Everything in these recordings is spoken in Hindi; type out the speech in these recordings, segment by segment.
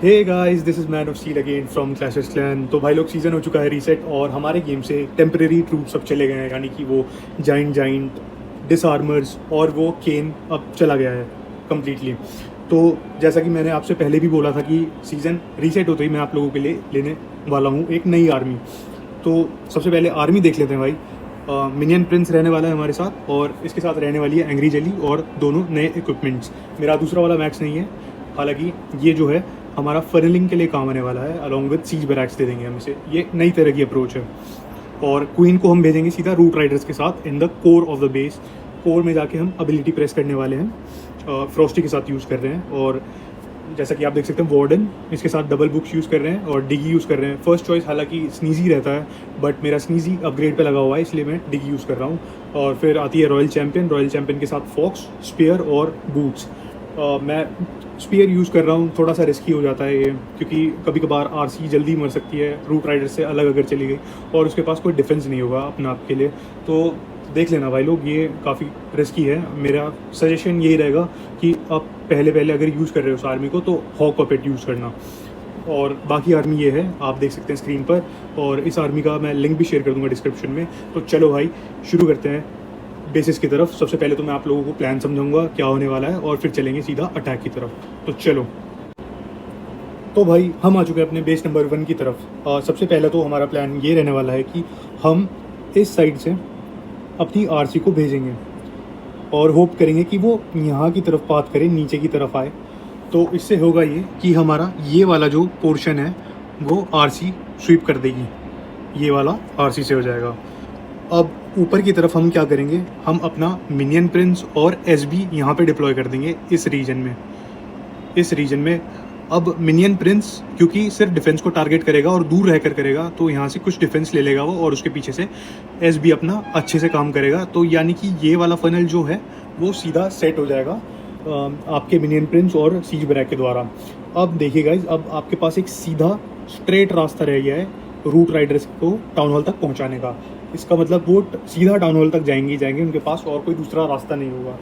Hey guys, this is man of steel again from clash of clan. तो भाई लोग, सीज़न हो चुका है रीसेट और हमारे गेम से टेम्परेरी ट्रूप सब चले गए हैं, यानी कि वो जाइंट डिसआर्मर्स और वो केन अब चला गया है कम्प्लीटली। तो जैसा कि मैंने आपसे पहले भी बोला था कि सीज़न रीसेट होते ही मैं आप लोगों के लिए लेने वाला हूँ एक नई आर्मी। तो सबसे पहले आर्मी देख लेते हैं भाई। मिनियन प्रिंस रहने वाला है हमारे साथ और इसके साथ रहने वाली है एंग्री जेली और दोनों नए इक्विपमेंट्स। मेरा दूसरा वाला मैक्स नहीं है, हालांकि ये जो है हमारा फनलिंग के लिए काम आने वाला है। अलॉन्ग विद सीज बैरक्स दे देंगे हम इसे, ये नई तरह की अप्रोच है। और क्वीन को हम भेजेंगे सीधा रूट राइडर्स के साथ इन the core of the base. Core में जाके हम एबिलिटी प्रेस करने वाले हैं। फ्रॉस्टी के साथ यूज़ कर रहे हैं और जैसा कि आप देख सकते हैं वार्डन इसके साथ डबल बुक्स यूज़ कर रहे हैं और डिगी यूज़ कर रहे हैं। फर्स्ट चॉइस हालांकि स्नीजी रहता है, बट मेरा स्नीजी अपग्रेड पे लगा हुआ है, इसलिए मैं डिगी यूज़ कर रहा हूँ। और फिर आती है रॉयल चैम्पियन के साथ फॉक्स, स्पीयर और बूट्स। मैं स्पीयर यूज़ कर रहा हूँ, थोड़ा सा रिस्की हो जाता है ये, क्योंकि कभी कभार आरसी जल्दी मर सकती है रूट राइडर से अलग अगर चली गई और उसके पास कोई डिफेंस नहीं होगा अपने आप के लिए। तो देख लेना भाई लोग, ये काफ़ी रिस्की है। मेरा सजेशन यही रहेगा कि आप पहले अगर यूज़ कर रहे हो उस आर्मी को तो हॉक पपेट यूज़ करना। और बाकी आर्मी ये है, आप देख सकते हैं स्क्रीन पर, और इस आर्मी का मैं लिंक भी शेयर कर दूंगा डिस्क्रिप्शन में। तो चलो भाई शुरू करते हैं बेसिस की तरफ। सबसे पहले तो मैं आप लोगों को प्लान समझाऊंगा क्या होने वाला है और फिर चलेंगे सीधा अटैक की तरफ। तो चलो। तो भाई हम आ चुके हैं अपने बेस नंबर 1 की तरफ। सबसे पहले तो हमारा प्लान ये रहने वाला है कि हम इस साइड से अपनी आरसी को भेजेंगे और होप करेंगे कि वो यहाँ की तरफ पाथ करे, नीचे की तरफ आए। तो इससे होगा ये कि हमारा ये वाला जो पोर्शन है वो आरसी स्वीप कर देगी, ये वाला आरसी से हो जाएगा। अब ऊपर की तरफ हम क्या करेंगे, हम अपना मिनियन प्रिंस और एसबी यहाँ पे डिप्लॉय कर देंगे इस रीजन में। अब मिनियन प्रिंस क्योंकि सिर्फ डिफेंस को टारगेट करेगा और दूर रहकर करेगा, तो यहाँ से कुछ डिफेंस ले लेगा वो और उसके पीछे से एसबी अपना अच्छे से काम करेगा। तो यानी कि ये वाला फनल जो है वो सीधा सेट हो जाएगा आपके मिनियन प्रिंस और सीज ब्रैक के द्वारा। अब देखिए गाइज, अब आपके पास एक सीधा स्ट्रेट रास्ता रह गया है रूट राइडर्स को टाउन हॉल तक पहुंचाने का। इसका मतलब वो सीधा टाउन हॉल तक जाएंगे, उनके पास और कोई दूसरा रास्ता नहीं होगा।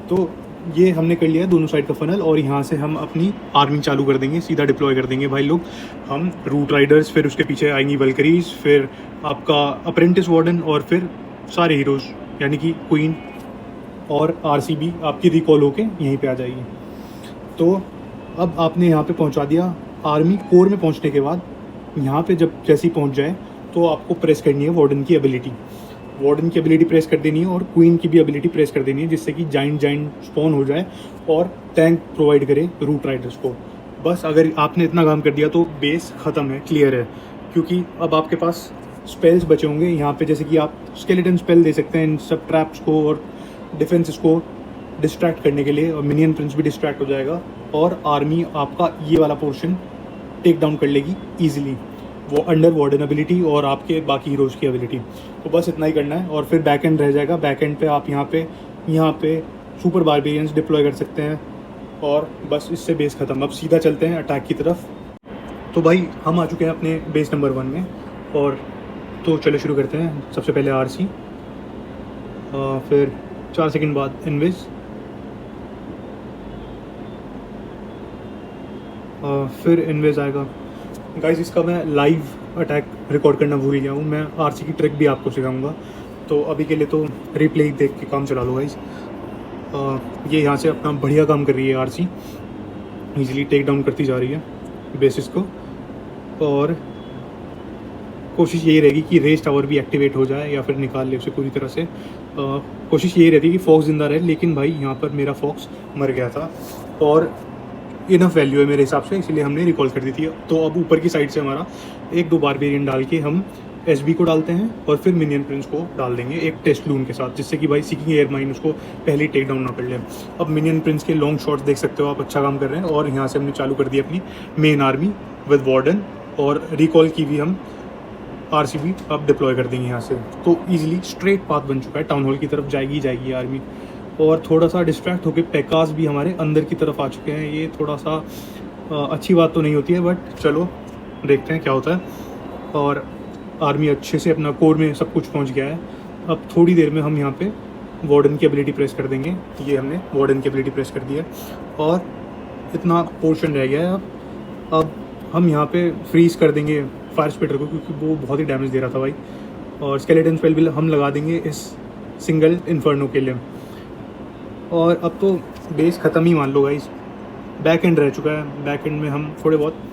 तो ये हमने कर लिया है दोनों साइड का फनल, और यहाँ से हम अपनी आर्मी चालू कर देंगे, सीधा डिप्लॉय कर देंगे भाई लोग। हम रूट राइडर्स, फिर उसके पीछे आएंगी वल्करीज, फिर आपका अप्रेंटिस वार्डन और फिर सारे हीरोज़ यानी कि क्वीन और आरसीबी आपकी रिकॉल होके यहीं पे आ जाएगी। तो अब आपने यहाँ पे पहुँचा दिया। आर्मी कोर में पहुँचने के बाद यहाँ पे जब जैसे ही पहुँच जाए तो आपको प्रेस करनी है वार्डन की एबिलिटी प्रेस कर देनी है और क्वीन की भी एबिलिटी प्रेस कर देनी है, जिससे कि जाइंट स्पॉन हो जाए और टैंक प्रोवाइड करे रूट राइडर्स को। बस अगर आपने इतना काम कर दिया तो बेस ख़त्म है, क्लियर है। क्योंकि अब आपके पास स्पेल्स बचे होंगे यहाँ पे, जैसे कि आप स्केलेटन स्पेल दे सकते हैं इन सब ट्रैप्स को और डिफेंसेस को डिस्ट्रैक्ट करने के लिए, और मिनियन प्रिंस भी डिस्ट्रैक्ट हो जाएगा और आर्मी आपका ये वाला पोर्शन टेक डाउन कर लेगी ईजिली, वो अंडर वार्डन एबिलिटी और आपके बाकी हीरोज़ की एबिलिटी। तो बस इतना ही करना है और फिर बैक एंड रह जाएगा। बैक एंड पे आप यहाँ पे सुपर बारबेरियंस डिप्लॉय कर सकते हैं और बस इससे बेस ख़त्म। अब सीधा चलते हैं अटैक की तरफ। तो भाई हम आ चुके हैं अपने बेस नंबर 1 में, और तो चलो शुरू करते हैं। सबसे पहले आरसी, फिर 4 सेकंड बाद इनविज, फिर इनविज आएगा। गाइस इसका मैं लाइव अटैक रिकॉर्ड करना भूल गया हूँ, मैं आरसी की ट्रिक भी आपको सिखाऊंगा। तो अभी के लिए तो रिप्ले ही देख के काम चला लो गाइस। ये यहाँ से अपना बढ़िया काम कर रही है आरसी, इजीली टेक डाउन करती जा रही है बेसिस को, और कोशिश यही रहेगी कि रेस टावर भी एक्टिवेट हो जाए या फिर निकाल ले उसे पूरी तरह से। कोशिश यही रहती है कि फॉक्स जिंदा रहे, लेकिन भाई यहाँ पर मेरा फॉक्स मर गया था और इनफ वैल्यू है मेरे हिसाब से, इसलिए हमने रिकॉल कर दी थी। तो अब ऊपर की साइड से हमारा 1-2 बारबेरियन डाल के हम एसबी को डालते हैं और फिर मिनियन प्रिंस को डाल देंगे एक टेस्ट लून के साथ, जिससे कि भाई सीकिंग एयर माइन उसको पहले टेक डाउन ना कर ले। अब मिनियन प्रिंस के लॉन्ग शॉट्स देख सकते हो आप, अच्छा काम कर रहे हैं। और यहाँ से हमने चालू कर दी अपनी मेन आर्मी विद वार्डन, और रिकॉल की भी हम आरसीबी अब डिप्लॉय कर देंगे यहाँ से। तो ईजिली स्ट्रेट पाथ बन चुका है, टाउन हॉल की तरफ जाएगी आर्मी। और थोड़ा सा डिस्ट्रैक्ट होकर पैकास भी हमारे अंदर की तरफ आ चुके हैं। ये थोड़ा सा अच्छी बात तो नहीं होती है, बट चलो देखते हैं क्या होता है। और आर्मी अच्छे से अपना कोर में सब कुछ पहुंच गया है। अब थोड़ी देर में हम यहाँ पे वार्डन की एबिलिटी प्रेस कर देंगे। ये हमने वार्डन की एबिलिटी प्रेस कर दी है और इतना पोर्शन रह गया है। अब अब हम यहाँ पे फ्रीज़ कर देंगे फायर स्पिटर को, क्योंकि वो बहुत ही डैमेज दे रहा था भाई। और स्केलेटन स्पेल भी हम लगा देंगे इस सिंगल इन्फर्नो के लिए। और अब तो बेस ख़त्म ही मान लो गाइस, बैक एंड रह चुका है। बैक एंड में हम थोड़े बहुत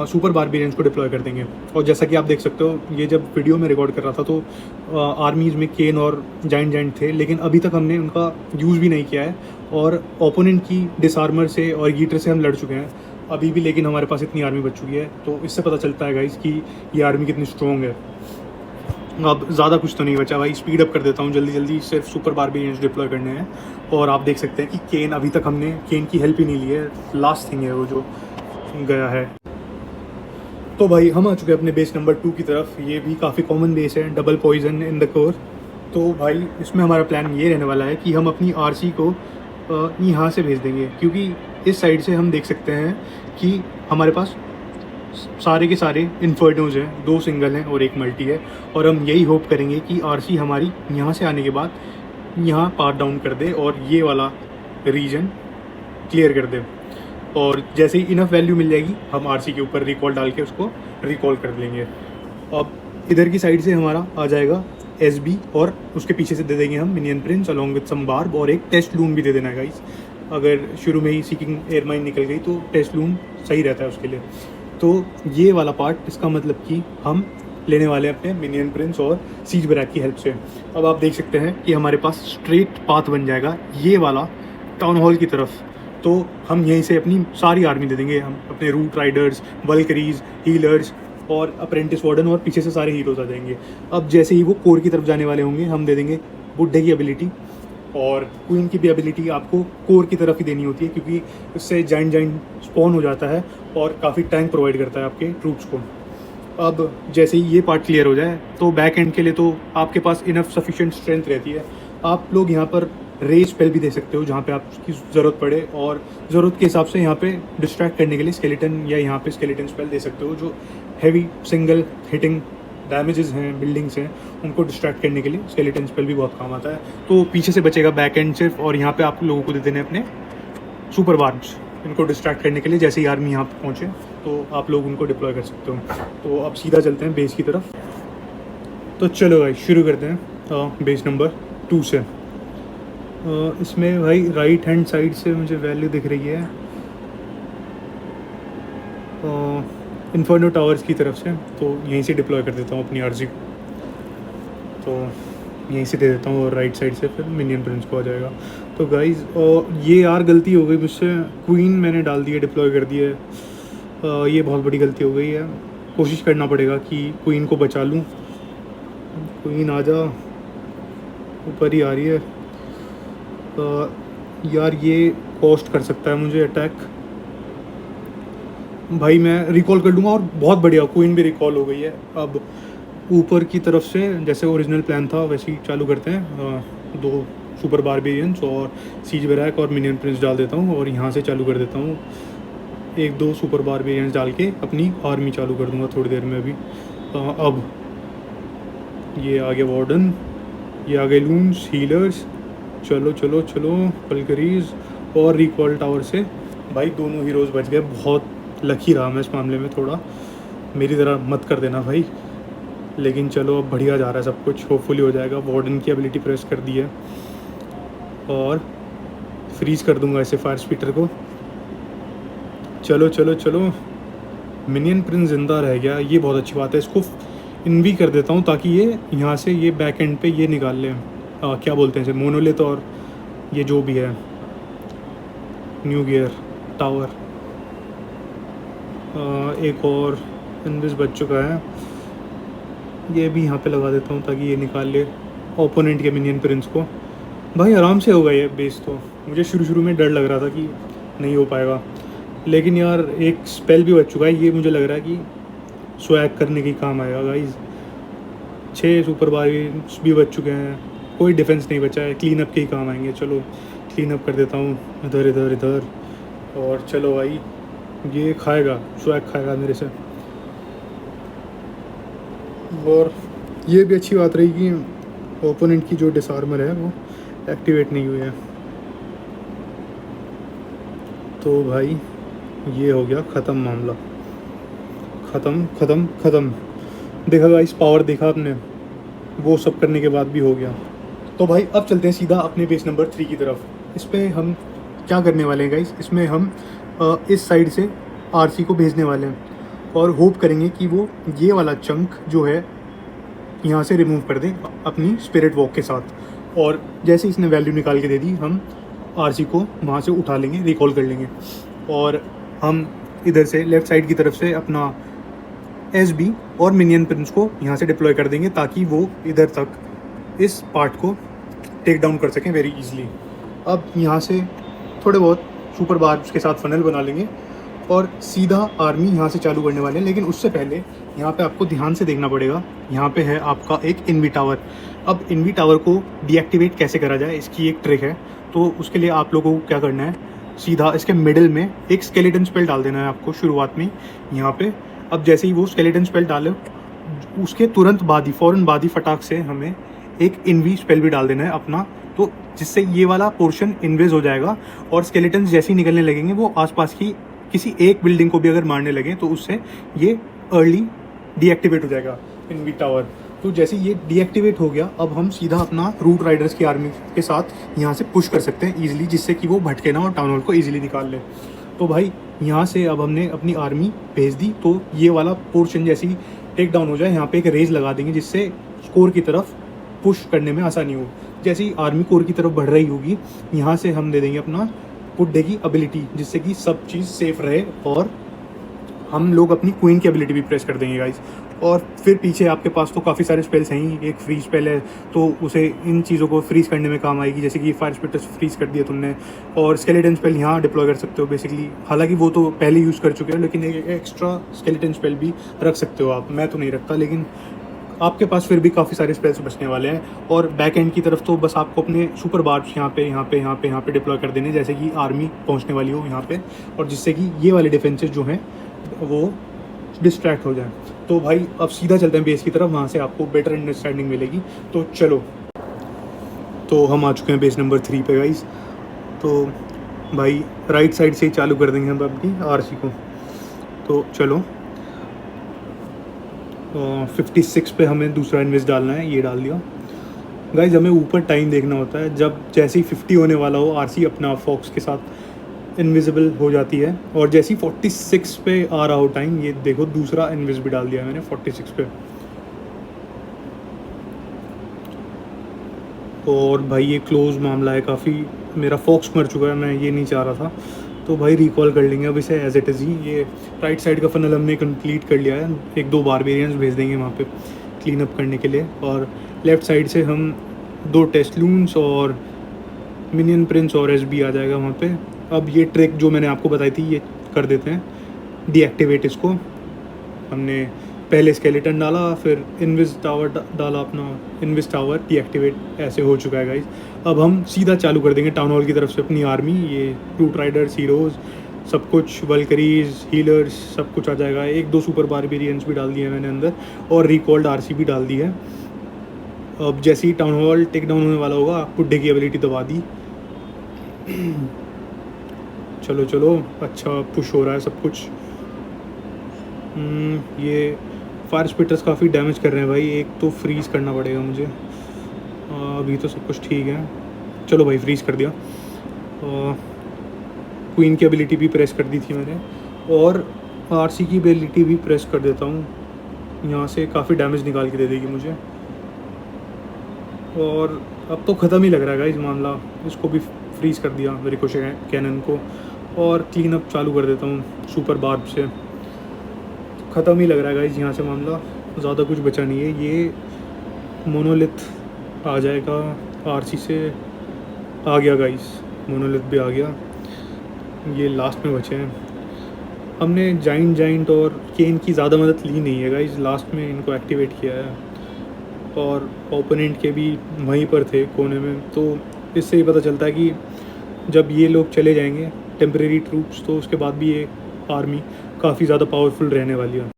सुपर बारबेरियंस को डिप्लॉय कर देंगे। और जैसा कि आप देख सकते हो, ये जब वीडियो में रिकॉर्ड कर रहा था तो आर्मीज़ में केन और जाइंट थे, लेकिन अभी तक हमने उनका यूज़ भी नहीं किया है। और ओपोनेंट की डिसआर्मर से और गीटर से हम लड़ चुके हैं अभी भी, लेकिन हमारे पास इतनी आर्मी बच चुकी है। तो इससे पता चलता है गाइस कि ये आर्मी कितनी स्ट्रॉन्ग है। अब ज़्यादा कुछ तो नहीं बचा भाई, स्पीड अप कर देता हूँ जल्दी जल्दी, सिर्फ सुपर बारबेरियंस डिप्लॉय करने हैं। और आप देख सकते हैं कि केन, अभी तक हमने केन की हेल्प ही नहीं ली है, लास्ट थिंग है वो जो गया है। तो भाई हम आ चुके हैं अपने बेस नंबर 2 की तरफ। ये भी काफ़ी कॉमन बेस है, double poison in the core. तो भाई इसमें हमारा प्लान ये रहने वाला है कि हम अपनी आरसी को यहाँ से भेज देंगे, क्योंकि इस साइड से हम देख सकते हैं कि हमारे पास सारे के सारे इन्फर्नोज हैं, 2 सिंगल हैं और 1 मल्टी है। और हम यही होप करेंगे कि आरसी हमारी यहाँ से आने के बाद यहाँ पार डाउन कर दे और ये वाला रीजन क्लियर कर दे। और जैसे ही इनफ वैल्यू मिल जाएगी, हम आरसी के ऊपर रिकॉल डाल के उसको रिकॉल कर लेंगे। अब इधर की साइड से हमारा आ जाएगा एसबी, और उसके पीछे से दे देंगे हम minion prince along with some barb, और एक टेस्ट लून भी दे देना है गाइस। अगर शुरू में ही सीकिंग एयरमाइन निकल गई तो टेस्ट लून सही रहता है उसके लिए। तो ये वाला पार्ट, इसका मतलब कि हम लेने वाले हैं अपने मिनियन प्रिंस और सीज ब्रैक की हेल्प से। अब आप देख सकते हैं कि हमारे पास स्ट्रेट पाथ बन जाएगा ये वाला टाउन हॉल की तरफ। तो हम यहीं से अपनी सारी आर्मी दे देंगे, हम अपने रूट राइडर्स, वल्करीज, हीलर्स और अप्रेंटिस वार्डन, और पीछे से सारे हीरोज आ जाएंगे। अब जैसे ही वो कोर की तरफ जाने वाले होंगे, हम दे देंगे बुड्ढे की एबिलिटी, और क्वीन की भी एबिलिटी आपको कोर की तरफ ही देनी होती है, क्योंकि उससे जाइंट स्पॉन हो जाता है और काफ़ी टैंक प्रोवाइड करता है आपके ट्रूप्स को। अब जैसे ही ये पार्ट क्लियर हो जाए, तो बैक एंड के लिए तो आपके पास इनफ सफिशिएंट स्ट्रेंथ रहती है। आप लोग यहाँ पर रेज स्पेल भी दे सकते हो जहाँ पे आपकी ज़रूरत पड़े, और ज़रूरत के हिसाब से यहाँ पे डिस्ट्रैक्ट करने के लिए स्केलेटन या यहाँ पे स्केलेटन स्पेल दे सकते हो, जो हैवी सिंगल हिटिंग डैमेजेस हैं, बिल्डिंग्स हैं, उनको डिस्ट्रैक्ट करने के लिए स्केलेटन स्पेल भी बहुत काम आता है। तो पीछे से बचेगा बैक एंड सिर्फ, और यहाँ पे आप लोगों को दे देने अपने सुपर बार्ब्स, इनको डिस्ट्रैक्ट करने के लिए। जैसे ही आर्मी यहाँ पहुँचे तो आप लोग उनको डिप्लॉय कर सकते हो। तो अब सीधा चलते हैं बेस की तरफ। तो चलो भाई शुरू करते हैं बेस नंबर 2 से। इसमें भाई राइट हैंड साइड से मुझे वैल्यू दिख रही है इन्फर्नो टावर्स की तरफ से, तो यहीं से डिप्लॉय कर देता हूँ अपनी आरजी। तो यहीं से दे देता हूँ, और राइट साइड से फिर मिनियन प्रिंस को आ जाएगा। तो गाइज ये यार गलती हो गई मुझसे, क्वीन मैंने डाल दी है, डिप्लॉय कर दी है। ये बहुत बड़ी गलती हो गई है। कोशिश करना पड़ेगा कि क्वीन को बचा लूँ। क्वीन आ जा, ऊपर ही आ रही है। यार ये कॉस्ट कर सकता है मुझे अटैक। भाई मैं रिकॉल कर लूँगा, और बहुत बढ़िया क्वीन भी रिकॉल हो गई है। अब ऊपर की तरफ से जैसे ओरिजिनल प्लान था वैसे ही चालू करते हैं। 2 सुपर बारबेरियंस और सीज बैरक और मिनियन प्रिंस डाल देता हूँ, और यहाँ से चालू कर देता हूँ 1-2 सुपर बारबेरियंस डाल के अपनी आर्मी चालू कर दूँगा थोड़ी देर में अभी। अब ये आगे वार्डन, ये आगे लून्स, हीलर्स, चलो चलो चलो वल्करीज, और रिकॉल टावर से भाई दोनों हीरोज़ बच गए। बहुत लकी रहा मैं इस मामले में, थोड़ा मेरी तरह मत कर देना भाई। लेकिन चलो अब बढ़िया जा रहा है सब कुछ, होपफुली हो जाएगा। वार्डन की एबिलिटी प्रेस कर दी है, और फ्रीज कर दूंगा ऐसे फायर स्पीटर को। चलो चलो चलो, मिनियन प्रिंस जिंदा रह गया, ये बहुत अच्छी बात है। इसको इनवी कर देता हूँ ताकि ये यहाँ से ये बैक एंड पे ये निकाल ले, क्या बोलते हैं इसे, मोनोलिथ, और ये जो भी है न्यू गियर टावर। एक और इनविस बच चुका है, ये भी यहाँ पे लगा देता हूँ ताकि ये निकाल ले ओपोनेंट के मिनियन प्रिंस को। भाई आराम से होगा ये बेस। तो मुझे शुरू में डर लग रहा था कि नहीं हो पाएगा, लेकिन यार एक स्पेल भी बच चुका है, ये मुझे लग रहा है कि स्वैग करने के काम आएगा गाइज। 6 सुपर बारीस भी बच चुके हैं, कोई डिफेंस नहीं बचा है, क्लीन अप के ही काम आएंगे। चलो क्लीन अप कर देता हूँ इधर इधर इधर, और चलो भाई ये खाएगा, स्वैग खाएगा मेरे से। और ये भी अच्छी बात रही कि ओपोनेंट की जो डिसआर्मर है वो एक्टिवेट नहीं हुई है। तो भाई ये हो गया ख़त्म मामला, ख़त्म ख़त्म ख़त्म। देखा गाइस, पावर देखा आपने, वो सब करने के बाद भी हो गया। तो भाई अब चलते हैं सीधा अपने बेस नंबर 3 की तरफ। इस पे हम क्या करने वाले हैं गाइस, इसमें हम इस साइड से आरसी को भेजने वाले हैं और होप करेंगे कि वो ये वाला चंक जो है यहाँ से रिमूव कर दें अपनी स्पिरिट वॉक के साथ। और जैसे इसने वैल्यू निकाल के दे दी, हम आरसी को वहाँ से उठा लेंगे, रिकॉल कर लेंगे और हम इधर से लेफ़्ट साइड की तरफ से अपना एसबी और मिनियन पिन्स को यहाँ से डिप्लॉय कर देंगे ताकि वो इधर तक इस पार्ट को टेक डाउन कर सकें वेरी इजीली। अब यहाँ से थोड़े बहुत सुपर बार्ब्स के साथ फनल बना लेंगे और सीधा आर्मी यहाँ से चालू करने वाले हैं। लेकिन उससे पहले यहाँ पे आपको ध्यान से देखना पड़ेगा, यहाँ पे है आपका एक इन्वी टावर। अब इन्वी टावर को डीएक्टिवेट कैसे करा जाए, इसकी एक ट्रिक है। तो उसके लिए आप लोगों को क्या करना है, सीधा इसके मिडिल में एक स्केलेटन स्पेल डाल देना है आपको शुरुआत में यहाँ पे। अब जैसे ही वो स्केलेटन स्पेल डाले, उसके तुरंत बाद ही, फ़ौरन बाद ही फटाक से हमें एक इन्वी स्पेल भी डाल देना है अपना, तो जिससे ये वाला पोर्शन इन्वेज हो जाएगा और स्केलेटन्स जैसे ही निकलने लगेंगे वो आसपास की किसी एक बिल्डिंग को भी अगर मारने लगे तो उससे ये अर्ली डीएक्टिवेट हो जाएगा इन्वी टावर। तो जैसे ये डीएक्टिवेट हो गया, अब हम सीधा अपना रूट राइडर्स की आर्मी के साथ यहाँ से पुश कर सकते हैं ईजिली, जिससे कि वो भटके ना और टाउन हॉल को ईजिली निकाल ले। तो भाई यहाँ से अब हमने अपनी आर्मी भेज दी, तो ये वाला पोर्शन जैसे ही टेक डाउन हो जाए, यहाँ पे एक रेज लगा देंगे जिससे कोर की तरफ पुश करने में आसानी हो। जैसे ही आर्मी कोर की तरफ बढ़ रही होगी, यहाँ से हम दे देंगे अपना पुट डे की एबिलिटी, जिससे कि सब चीज़ सेफ रहे और हम लोग अपनी क्वीन की एबिलिटी भी प्रेस कर देंगे गाइस। और फिर पीछे आपके पास तो काफ़ी सारे स्पेल्स हैं ही, एक फ्रीज स्पेल है तो उसे इन चीज़ों को फ्रीज़ करने में काम आएगी, जैसे कि फायर स्पिटर्स फ्रीज़ कर दिया तुमने, और स्केलेटन स्पेल यहाँ डिप्लॉय कर सकते हो बेसिकली। हालांकि वो तो पहले यूज़ कर चुके हो, लेकिन एक एक्स्ट्रा स्केलेटन स्पेल भी रख सकते हो आप। मैं तो नहीं रखता, लेकिन आपके पास फिर भी काफ़ी सारे स्पेल्स बचने वाले हैं। और बैक एंड की तरफ तो बस आपको अपने सुपर बार्ब्स यहाँ पे डिप्लॉय कर देने, जैसे कि आर्मी पहुँचने वाली हो यहाँ पे, और जिससे कि ये वाले डिफेंसेस जो हैं वो डिस्ट्रैक्ट हो जाए। तो भाई अब सीधा चलते हैं बेस की तरफ, वहाँ से आपको बेटर अंडरस्टैंडिंग मिलेगी। तो चलो, तो हम आ चुके हैं बेस नंबर 3 पे गाइस। तो भाई राइट साइड से ही चालू कर देंगे हम अपनी आरसी को। तो चलो, 56 पे हमें दूसरा इन्वेस्ट डालना है, ये डाल दिया गाइज। हमें ऊपर टाइम देखना होता है, जब जैसे ही 50 होने वाला हो आरसी अपना फॉक्स के साथ इनविजिबल हो जाती है, और जैसे ही 46 पे आ रहा हो टाइम, ये देखो दूसरा इन्वेस्ट भी डाल दिया मैंने 46 पे। और भाई ये क्लोज मामला है काफ़ी, मेरा फॉक्स मर चुका है, मैं ये नहीं चाह रहा था। तो भाई रिकॉल कर लेंगे अब इसे एज इट इज़ ही। ये राइट साइड का फनल हमने कंप्लीट कर लिया है, एक दो बारबेरियंस भेज देंगे वहाँ पे क्लीन अप करने के लिए, और लेफ़्ट साइड से हम 2 टेस्टलून्स और मिनियन प्रिंस और एसबी आ जाएगा वहाँ पे। अब ये ट्रिक जो मैंने आपको बताई थी ये कर देते हैं, डीएक्टिवेट इसको। हमने पहले स्केलेटन डाला, फिर इन्विस टावर डाला, अपना इन्विस टावर डीएक्टिवेट ऐसे हो चुका है गाइज। अब हम सीधा चालू कर देंगे टाउन हॉल की तरफ से अपनी आर्मी, ये रूट राइडर्स, हीरोज़, सब कुछ, वल्करीज, हीलर्स, सब कुछ आ जाएगा। 1-2 सुपर बारबेरियंस भी डाल दिए मैंने अंदर, और रिकॉल्ड आरसी भी डाल दी है। अब जैसे ही टाउन हॉल टेक डाउन होने वाला होगा, पुड्डे की एबिलिटी दबा दी। चलो चलो, अच्छा पुश हो रहा है सब कुछ। ये फायर स्पिटर्स काफ़ी डैमेज कर रहे हैं भाई, एक तो फ्रीज़ करना पड़ेगा मुझे। अभी तो सब कुछ ठीक है, चलो भाई फ्रीज़ कर दिया। क्वीन की एबिलिटी भी प्रेस कर दी थी मैंने, और आरसी की एबिलिटी भी प्रेस कर देता हूँ, यहाँ से काफ़ी डैमेज निकाल के दे देगी मुझे। और अब तो ख़त्म ही लग रहा है गाइस मामला, इसको भी फ्रीज़ कर दिया रिकोशे कैनन को, और क्लीन अप चालू कर देता हूँ सुपर बार्ब से। ख़त्म ही लग रहा है गाइस यहाँ से मामला, ज़्यादा कुछ बचा नहीं है। ये मोनोलिथ आ जाएगा आरसी से, आ गया गाइस, मोनोलिथ भी आ गया। ये लास्ट में बचे हैं, हमने जाइंट और केन की ज़्यादा मदद ली नहीं है गाइस, लास्ट में इनको एक्टिवेट किया है, और ओपोनेंट के भी वहीं पर थे कोने में। तो इससे ही पता चलता है कि जब ये लोग चले जाएंगे टेम्परेरी ट्रूप्स, तो उसके बाद भी ये आर्मी काफ़ी ज़्यादा पावरफुल रहने वाली है।